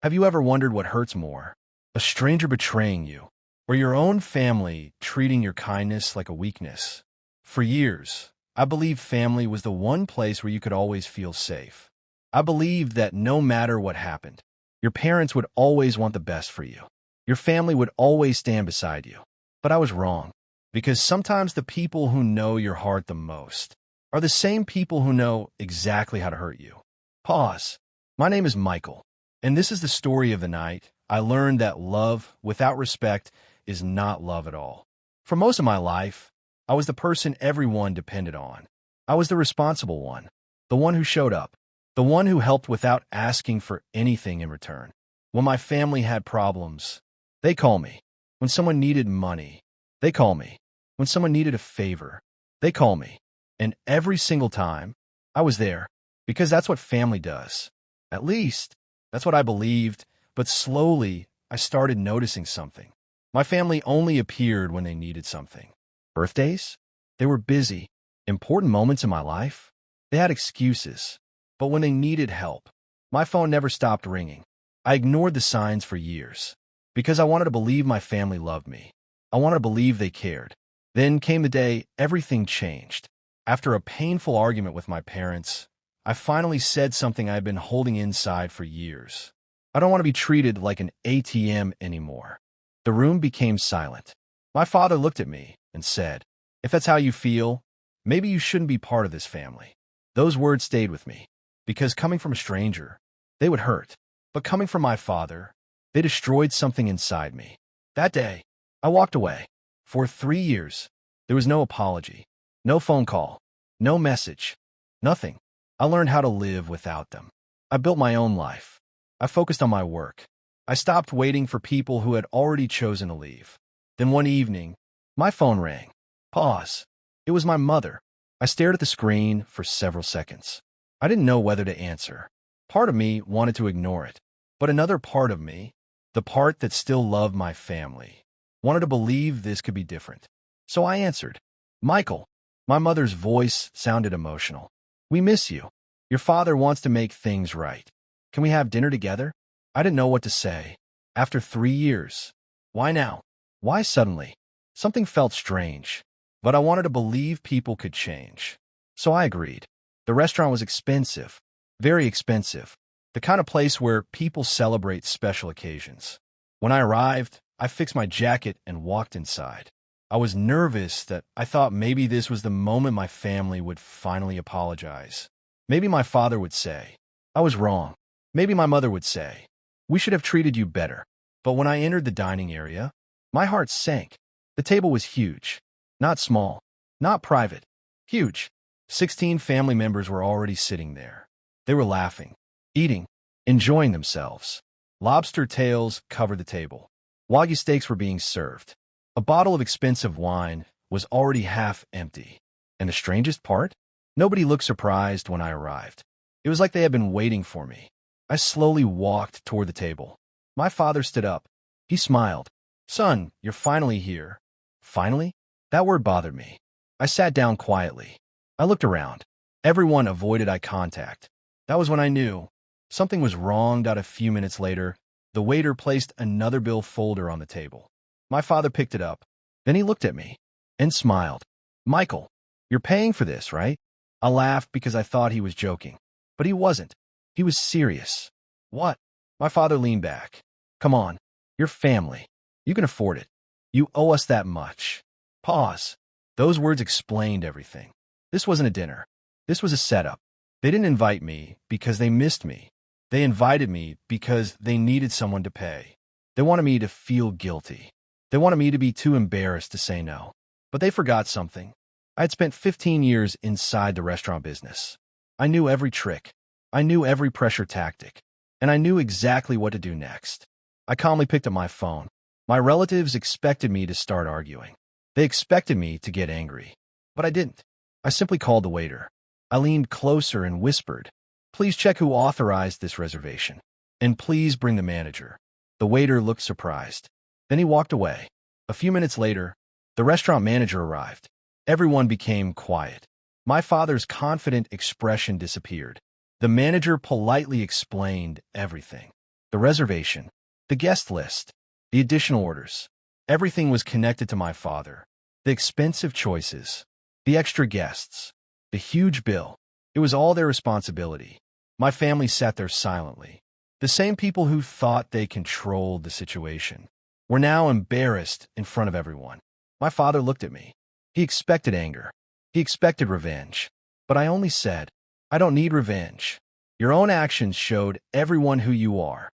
Have you ever wondered what hurts more? A stranger betraying you, or your own family treating your kindness like a weakness? For years, I believed family was the one place where you could always feel safe. I believed that no matter what happened, your parents would always want the best for you. Your family would always stand beside you. But I was wrong, because sometimes the people who know your heart the most are the same people who know exactly how to hurt you. Pause. My name is Michael, and this is the story of the night I learned that love without respect is not love at all. For most of my life, I was the person everyone depended on. I was the responsible one, the one who showed up, the one who helped without asking for anything in return. When my family had problems, they called me. When someone needed money, they called me. When someone needed a favor, they called me. And every single time, I was there, because that's what family does. At least, that's what I believed, but slowly, I started noticing something. My family only appeared when they needed something. Birthdays? They were busy. Important moments in my life? They had excuses. But when they needed help, my phone never stopped ringing. I ignored the signs for years, because I wanted to believe my family loved me. I wanted to believe they cared. Then came the day everything changed. After a painful argument with my parents, I finally said something I had been holding inside for years. I don't want to be treated like an ATM anymore. The room became silent. My father looked at me and said, "If that's how you feel, maybe you shouldn't be part of this family." Those words stayed with me, because coming from a stranger, they would hurt. But coming from my father, they destroyed something inside me. That day, I walked away. For 3 years, there was no apology, no phone call, no message, nothing. I learned how to live without them. I built my own life. I focused on my work. I stopped waiting for people who had already chosen to leave. Then one evening, my phone rang. Pause. It was my mother. I stared at the screen for several seconds. I didn't know whether to answer. Part of me wanted to ignore it, but another part of me, the part that still loved my family, wanted to believe this could be different. So I answered. "Michael." My mother's voice sounded emotional. "We miss you. Your father wants to make things right. Can we have dinner together?" I didn't know what to say. After 3 years. Why now? Why suddenly? Something felt strange, but I wanted to believe people could change. So I agreed. The restaurant was expensive, very expensive, the kind of place where people celebrate special occasions. When I arrived, I fixed my jacket and walked inside. I was nervous that I thought maybe this was the moment my family would finally apologize. Maybe my father would say, "I was wrong." Maybe my mother would say, "We should have treated you better." But when I entered the dining area, my heart sank. The table was huge, not small, not private, huge. 16 family members were already sitting there. They were laughing, eating, enjoying themselves. Lobster tails covered the table. Wagyu steaks were being served. A bottle of expensive wine was already half empty. And the strangest part? Nobody looked surprised when I arrived. It was like they had been waiting for me. I slowly walked toward the table. My father stood up. He smiled. "Son, you're finally here." Finally? That word bothered me. I sat down quietly. I looked around. Everyone avoided eye contact. That was when I knew something was wrong. A few minutes later, the waiter placed another bill folder on the table. My father picked it up. Then he looked at me and smiled. "Michael, you're paying for this, right?" I laughed because I thought he was joking. But he wasn't. He was serious. "What?" My father leaned back. "Come on. You're family. You can afford it. You owe us that much." Pause. Those words explained everything. This wasn't a dinner. This was a setup. They didn't invite me because they missed me. They invited me because they needed someone to pay. They wanted me to feel guilty. They wanted me to be too embarrassed to say no. But they forgot something. I had spent 15 years inside the restaurant business. I knew every trick. I knew every pressure tactic. And I knew exactly what to do next. I calmly picked up my phone. My relatives expected me to start arguing. They expected me to get angry. But I didn't. I simply called the waiter. I leaned closer and whispered, "Please check who authorized this reservation. And please bring the manager." The waiter looked surprised. Then he walked away. A few minutes later, the restaurant manager arrived. Everyone became quiet. My father's confident expression disappeared. The manager politely explained everything. the reservation, the guest list, the additional orders. Everything was connected to my father. The expensive choices, the extra guests, the huge bill. It was all their responsibility. My family sat there silently. The same people who thought they controlled the situation were now embarrassed in front of everyone. My father looked at me. He expected anger. He expected revenge. But I only said, I don't need revenge. Your own actions showed everyone who you are.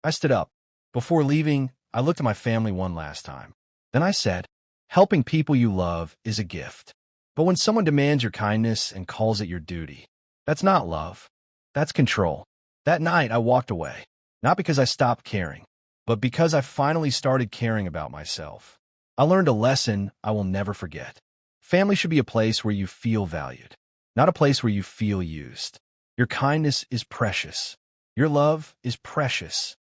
I stood up. Before leaving, I looked at my family one last time. Then I said, helping people you love is a gift. But when someone demands your kindness and calls it your duty, that's not love. That's control. That night, I walked away. Not because I stopped caring, but because I finally started caring about myself. I learned a lesson I will never forget. Family should be a place where you feel valued, not a place where you feel used. Your kindness is precious. Your love is precious.